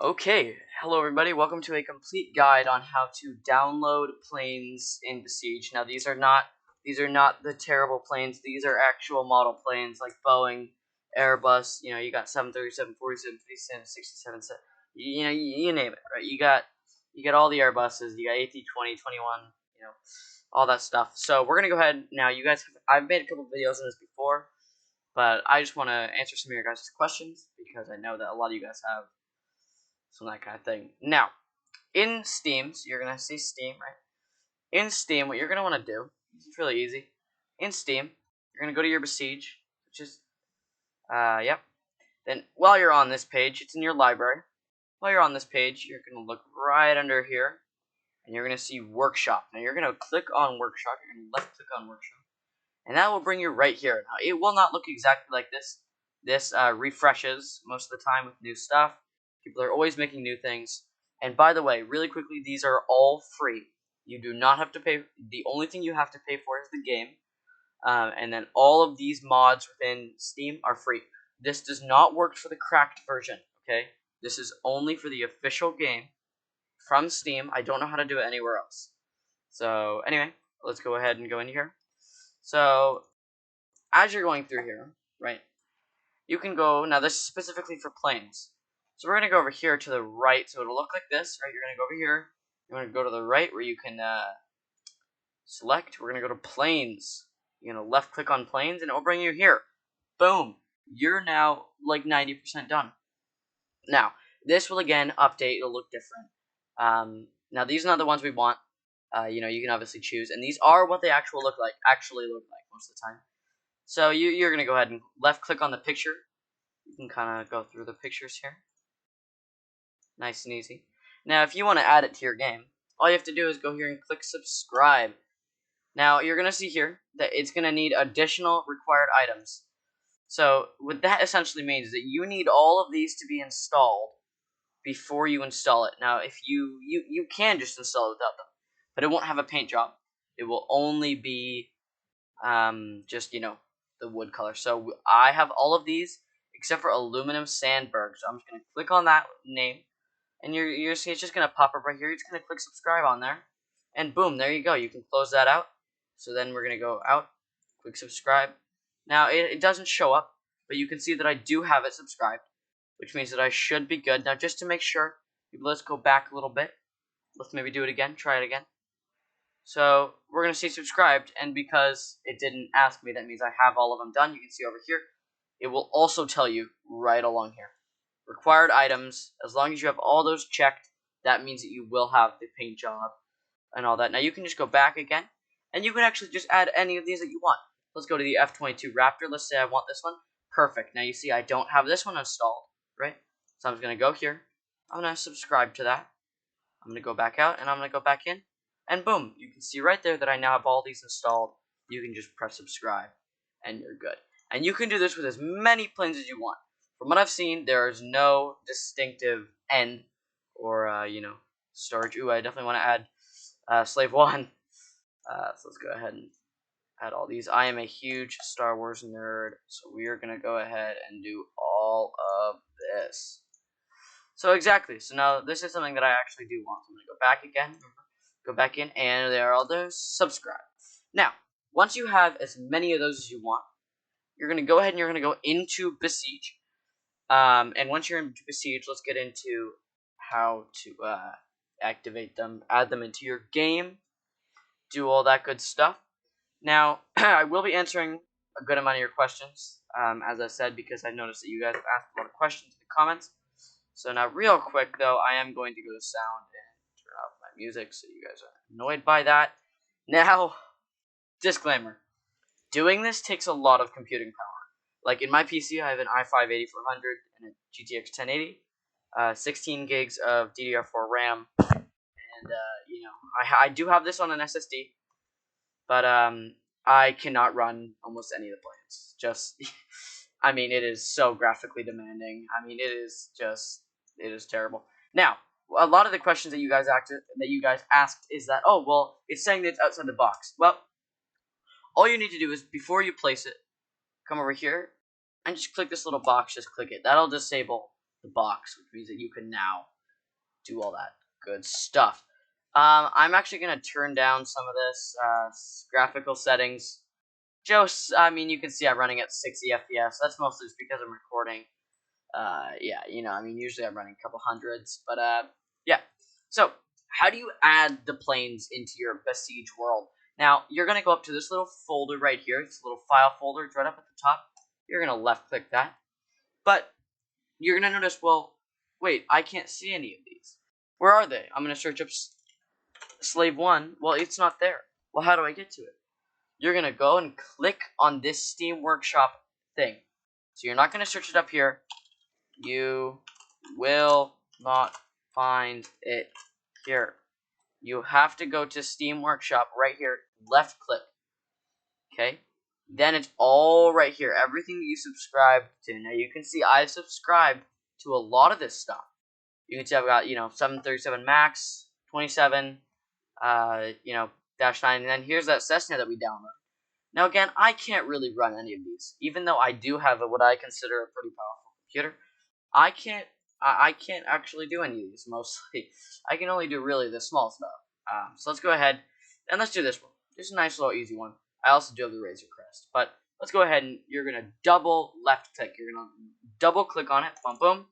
Okay, hello everybody. Welcome to a complete guide on how to download planes in Besiege. Now these are not the terrible planes. These are actual model planes like Boeing, Airbus. You know, you got 737, 47, 57, 67. You name it, right? You got all the Airbuses. You got A320, 21. You know, all that stuff. So we're gonna go ahead now. You guys, I've made a couple videos on this before, but I just want to answer some of your guys' questions because I know that a lot of you guys have. So that kind of thing. Now, in Steam, so you're going to see Steam, right? In Steam, what you're going to want to do, it's really easy. In Steam, you're going to go to your Besiege, which is, yep. Then, while you're on this page, it's in your library. While you're on this page, you're going to look right under here, and you're going to see Workshop. Now, you're going to click on Workshop. You're going to left click on Workshop, and that will bring you right here. Now, it will not look exactly like this. This refreshes most of the time with new stuff. People are always making new things. And by the way, really quickly, these are all free. You do not have to pay. The only thing you have to pay for is the game. And then all of these mods within Steam are free. This does not work for the cracked version, okay? This is only for the official game from Steam. I don't know how to do it anywhere else. So anyway, let's go ahead and go in here. So as you're going through here, right, you can go, now this is specifically for planes. So we're going to go over here to the right, so it'll look like this, right? You're going to go over here, you're going to go to the right where you can select, we're going to go to planes. You're going to left click on planes and it will bring you here. Boom! You're now like 90% done. Now, this will again update, it'll look different. Now these are not the ones we want. You know, you can obviously choose, and these are what they actually look like most of the time. So you're going to go ahead and left click on the picture. You can kind of go through the pictures here. Nice and easy. Now, if you want to add it to your game, all you have to do is go here and click subscribe. Now, you're going to see here that it's going to need additional required items. So, what that essentially means is that you need all of these to be installed before you install it. Now, if you can just install it without them, but it won't have a paint job. It will only be just, you know, the wood color. So, I have all of these except for aluminum sandberg. So, I'm just going to click on that name. And it's just going to pop up right here. You're just going to click subscribe on there. And boom, there you go. You can close that out. So then we're going to go out, click subscribe. Now, it doesn't show up, but you can see that I do have it subscribed, which means that I should be good. Now, just to make sure, let's go back a little bit. Let's maybe do it again. Try it again. So we're going to see subscribed, and because it didn't ask me, that means I have all of them done. You can see over here. It will also tell you right along here. Required items, as long as you have all those checked, that means that you will have the paint job and all that. Now you can just go back again, and you can actually just add any of these that you want. Let's go to the F-22 Raptor. Let's say I want this one. Perfect. Now you see I don't have this one installed, right? So I'm just going to go here. I'm going to subscribe to that. I'm going to go back out, and I'm going to go back in. And boom, you can see right there that I now have all these installed. You can just press subscribe, and you're good. And you can do this with as many planes as you want. From what I've seen, there is no distinctive end or, you know, storage. Ooh, I definitely want to add Slave 1. So let's go ahead and add all these. I am a huge Star Wars nerd, so we are going to go ahead and do all of this. So exactly. So now this is something that I actually do want. So I'm going to go back again, go back in, and there are all those. Subscribe. Now, once you have as many of those as you want, you're going to go ahead and you're going to go into Besiege. And once you're in Besiege, let's get into how to activate them, add them into your game, do all that good stuff. Now, I will be answering a good amount of your questions, as I said, because I noticed that you guys have asked a lot of questions in the comments. So now, real quick, though, I am going to go to sound and turn off my music so you guys are annoyed by that. Now, disclaimer. Doing this takes a lot of computing power. Like in my PC, I have an i5-8400 and a GTX 1080, 16 gigs of DDR4 RAM, and you know, I do have this on an SSD, but I cannot run almost any of the planes. Just, I mean, it is so graphically demanding. I mean, it is terrible. Now, a lot of the questions that you guys asked is that, oh, well, it's saying that it's outside the box. Well, all you need to do is, before you place it, come over here and just click this little box. Just click it. That'll disable the box, which means that you can now do all that good stuff. I'm actually going to turn down some of this graphical settings. I mean, you can see I'm running at 60 FPS. That's mostly just because I'm recording. Yeah, I mean, usually I'm running a couple hundreds, but yeah. So, how do you add the planes into your Besiege world? Now, you're going to go up to this little folder right here. It's a little file folder. It's right up at the top. You're going to left-click that. But you're going to notice, well, wait, I can't see any of these. Where are they? I'm going to search up Slave 1. Well, it's not there. Well, how do I get to it? You're going to go and click on this Steam Workshop thing. So you're not going to search it up here. You will not find it here. You have to go to Steam Workshop right here, left click. Okay? Then it's all right here. Everything that you subscribed to. Now you can see I've subscribed to a lot of this stuff. You can see I've got, 737 Max, 27, -9, and then here's that Cessna that we downloaded. Now again, I can't really run any of these, even though I do have what I consider a pretty powerful computer. I can't actually do any of these, mostly. I can only do really the small stuff. So let's go ahead, and let's do this one. Just a nice little easy one. I also do have the Razor Crest, but let's go ahead and you're going to double left click. You're going to double click on it, boom, boom,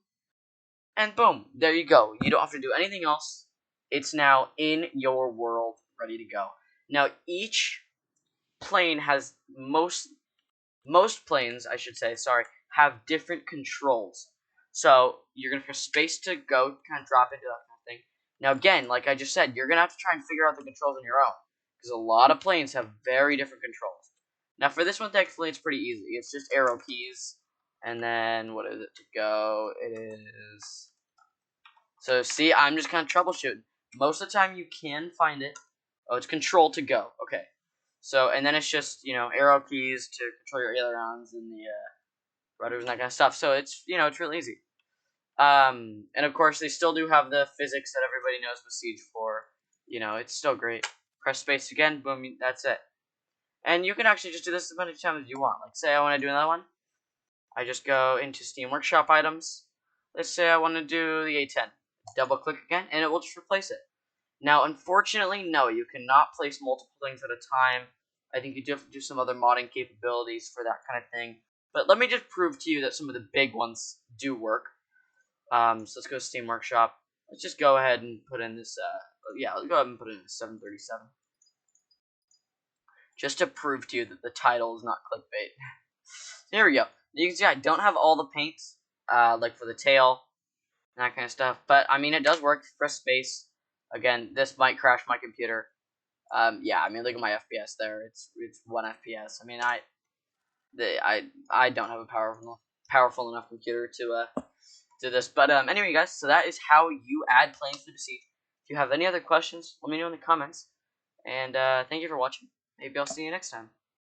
and boom. There you go. You don't have to do anything else. It's now in your world, ready to go. Now, each plane has, most planes, I should say, sorry, have different controls. So you're going to press space to go, kind of drop into that kind of thing. Now again, like I just said, you're going to have to try and figure out the controls on your own, because a lot of planes have very different controls. Now for this one, thankfully, it's pretty easy. It's just arrow keys, and then, what is it to go? It is... So see, I'm just kind of troubleshooting. Most of the time you can find it. Oh, it's control to go. Okay. So, and then it's just, arrow keys to control your ailerons and the rudders and that kind of stuff. So it's, it's really easy. And of course, they still do have the physics that everybody knows Besiege for. It's still great. Press space again, boom, that's it. And you can actually just do this as many times as you want. Like, say I want to do another one. I just go into Steam Workshop items. Let's say I want to do the A10. Double click again, and it will just replace it. Now, unfortunately, no, you cannot place multiple things at a time. I think you do have to do some other modding capabilities for that kind of thing. But let me just prove to you that some of the big ones do work. So let's go to Steam Workshop. Let's just go ahead and put in this, let's go ahead and put in 737. Just to prove to you that the title is not clickbait. Here we go. You can see I don't have all the paints, like for the tail, and that kind of stuff. But, I mean, it does work. Press space. Again, this might crash my computer. Yeah, I mean, look at my FPS there. It's 1 FPS. I mean, I don't have a powerful enough computer to do this. But anyway, guys, so that is how you add planes to Besiege. If you have any other questions, let me know in the comments. And thank you for watching. Maybe I'll see you next time.